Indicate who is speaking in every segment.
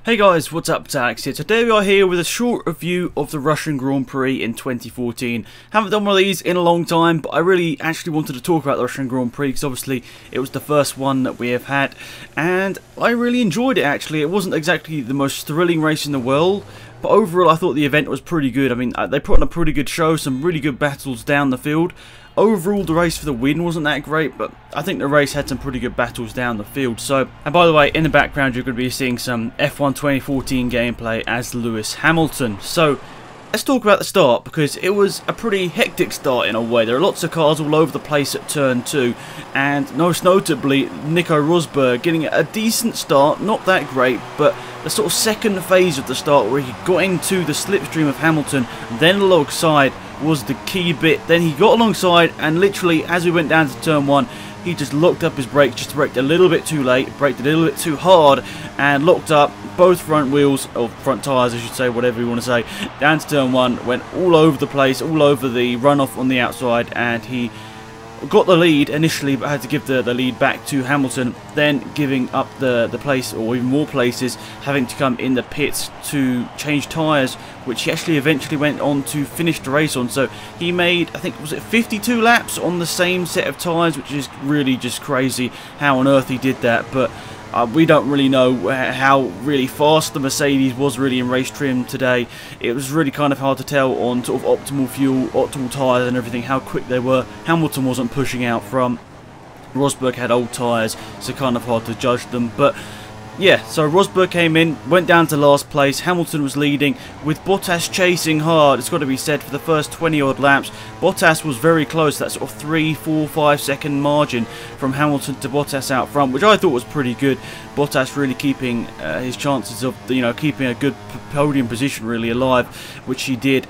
Speaker 1: Hey guys, what's up? It's Alex here. Today we are here with a short review of the Russian Grand Prix in 2014. Haven't done one of these in a long time, but I really actually wanted to talk about the Russian Grand Prix because obviously it was the first one that we have had, and I really enjoyed it actually. It wasn't exactly the most thrilling race in the world, but overall I thought the event was pretty good. I mean, they put on a pretty good show, some really good battles down the field. Overall, the race for the win wasn't that great, but I think the race had some pretty good battles down the field. So, and by the way, in the background you're going to be seeing some F1 2014 gameplay as Lewis Hamilton. So, let's talk about the start, because it was a pretty hectic start in a way. There are lots of cars all over the place at turn 2, and most notably, Nico Rosberg getting a decent start, not that great, but the sort of second phase of the start where he got into the slipstream of Hamilton, then alongside, was the key bit. Then he got alongside, and literally as we went down to turn 1, he just locked up his brakes, just braked a little bit too late, braked a little bit too hard, and locked up both front wheels, or front tyres I should say, whatever you want to say, down to turn 1, went all over the place, all over the runoff on the outside, and he got the lead initially, but had to give the lead back to Hamilton, then giving up the place, or even more places, having to come in the pits to change tyres, which he actually eventually went on to finish the race on. So he made, I think, was it 52 laps on the same set of tyres, which is really just crazy how on earth he did that. But we don't really know how really fast the Mercedes was really in race trim today. It was really kind of hard to tell on sort of optimal fuel, optimal tyres and everything, how quick they were. Hamilton wasn't pushing out from. Rosberg had old tyres, so kind of hard to judge them. But yeah, so Rosberg came in, went down to last place. Hamilton was leading, with Bottas chasing hard. It's got to be said, for the first 20 odd laps, Bottas was very close, that sort of 3, 4, 5 second margin from Hamilton to Bottas out front, which I thought was pretty good. Bottas really keeping his chances of, keeping a good podium position really alive, which he did.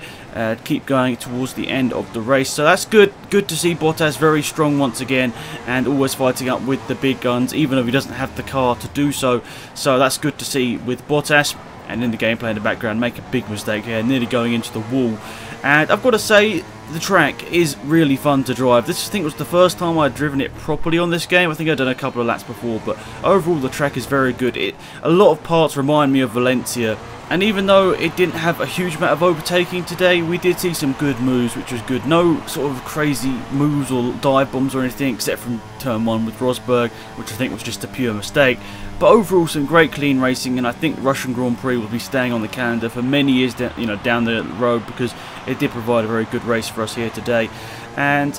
Speaker 1: Keep going towards the end of the race, so that's good. Good to see Bottas very strong once again, and always fighting up with the big guns, even though he doesn't have the car to do so. So that's good to see with Bottas. And in the gameplay in the background, make a big mistake here, nearly going into the wall. And I've got to say, the track is really fun to drive. This, I think, was the first time I'd driven it properly on this game. I think I'd done a couple of laps before, but overall the track is very good. A lot of parts remind me of Valencia. And even though it didn't have a huge amount of overtaking today, we did see some good moves, which was good. No sort of crazy moves or dive bombs or anything, except from turn 1 with Rosberg, which I think was just a pure mistake. But overall, some great clean racing, and I think Russian Grand Prix will be staying on the calendar for many years down the road, because it did provide a very good race for us here today. And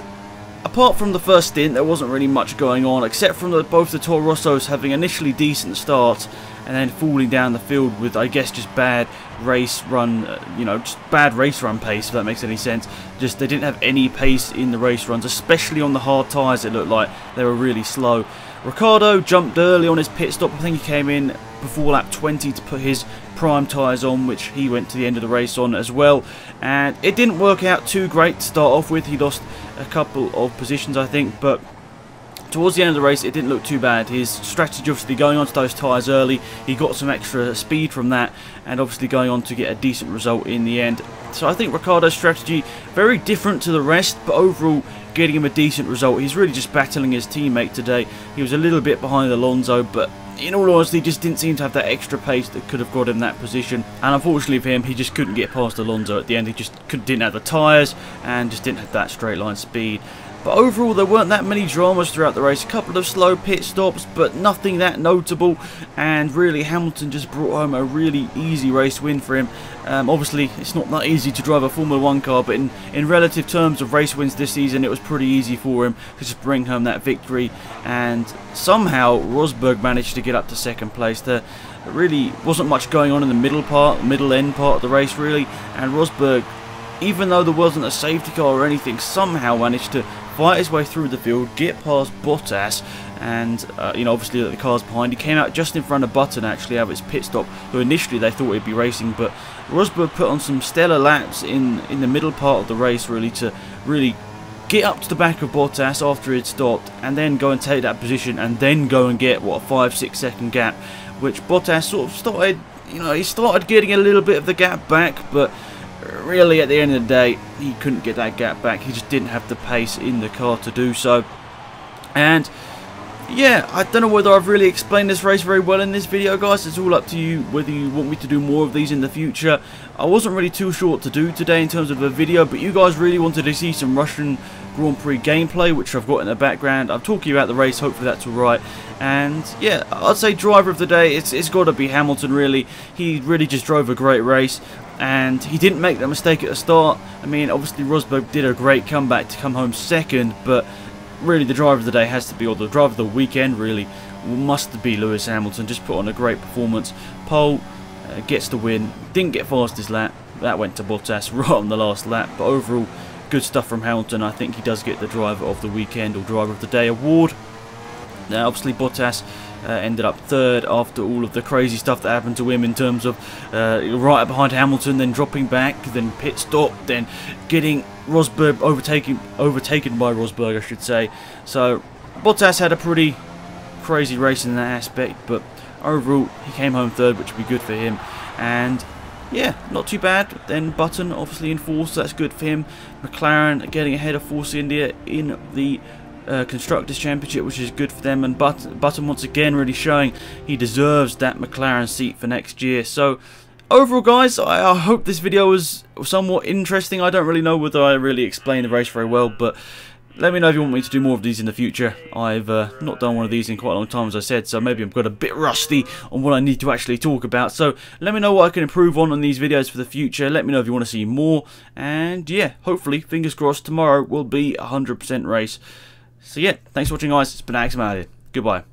Speaker 1: apart from the first stint, there wasn't really much going on, except from both the Toro Rossos having initially decent starts, and then falling down the field with, I guess, just bad race run, just bad race run pace, if that makes any sense. Just, they didn't have any pace in the race runs, especially on the hard tyres. It looked like they were really slow. Ricciardo jumped early on his pit stop. I think he came in before lap 20 to put his prime tyres on, which he went to the end of the race on as well. And it didn't work out too great to start off with. He lost a couple of positions, I think, but towards the end of the race, it didn't look too bad. His strategy, obviously, going onto those tyres early, he got some extra speed from that, and obviously going on to get a decent result in the end. So I think Ricciardo's strategy, very different to the rest, but overall getting him a decent result. He's really just battling his teammate today. He was a little bit behind Alonso, but in all honesty, just didn't seem to have that extra pace that could have got him that position. And unfortunately for him, he just couldn't get past Alonso at the end. He just didn't have the tyres, and just didn't have that straight line speed. But overall, there weren't that many dramas throughout the race. A couple of slow pit stops, but nothing that notable. And really, Hamilton just brought home a really easy race win for him. Obviously, it's not that easy to drive a Formula 1 car, but in relative terms of race wins this season, it was pretty easy for him to just bring home that victory. And somehow, Rosberg managed to get up to second place. There really wasn't much going on in the middle end part of the race, really. And Rosberg, even though there wasn't a safety car or anything, somehow managed to fight his way through the field, get past Bottas, and obviously the cars behind. He came out just in front of Button, actually, out of his pit stop, who initially they thought he'd be racing, but Rosberg put on some stellar laps in the middle part of the race, really, to really get up to the back of Bottas after he'd stopped, and then go and take that position, and then go and get, what, a 5-6 second gap, which Bottas sort of started, he started getting a little bit of the gap back, but really at the end of the day, he couldn't get that gap back. He just didn't have the pace in the car to do so. And yeah, I don't know whether I've really explained this race very well in this video, guys. It's all up to you whether you want me to do more of these in the future. I wasn't really too sure what to do today in terms of a video, but you guys really wanted to see some Russian Grand Prix gameplay, which I've got in the background. I'm talking about the race, hopefully that's alright. And yeah, I'd say driver of the day, it's got to be Hamilton, really. He really just drove a great race, and he didn't make that mistake at the start. I mean, obviously Rosberg did a great comeback to come home second, but really the driver of the day has to be, or the driver of the weekend really, must be Lewis Hamilton. Just put on a great performance. Pole, gets the win. Didn't get fastest lap. That went to Bottas right on the last lap. But overall, good stuff from Hamilton. I think he does get the driver of the weekend or driver of the day award. Now, obviously, Bottas ended up third after all of the crazy stuff that happened to him in terms of right behind Hamilton, then dropping back, then pit stop, then getting Rosberg overtaken by Rosberg, I should say. So Bottas had a pretty crazy race in that aspect, but overall he came home third, which would be good for him. And yeah, not too bad. Then Button obviously in fourth, so that's good for him. McLaren getting ahead of Force India in the Constructors' Championship, which is good for them. And Button once again really showing he deserves that McLaren seat for next year. So overall, guys, I hope this video was somewhat interesting. I don't really know whether I really explained the race very well, but let me know if you want me to do more of these in the future. I've not done one of these in quite a long time, as I said, so maybe I've got a bit rusty on what I need to actually talk about. So let me know what I can improve on these videos for the future. Let me know if you want to see more. And yeah, hopefully, fingers crossed, tomorrow will be a 100% race. So yeah, thanks for watching, guys. It's been Alex. I'm out of here. Goodbye.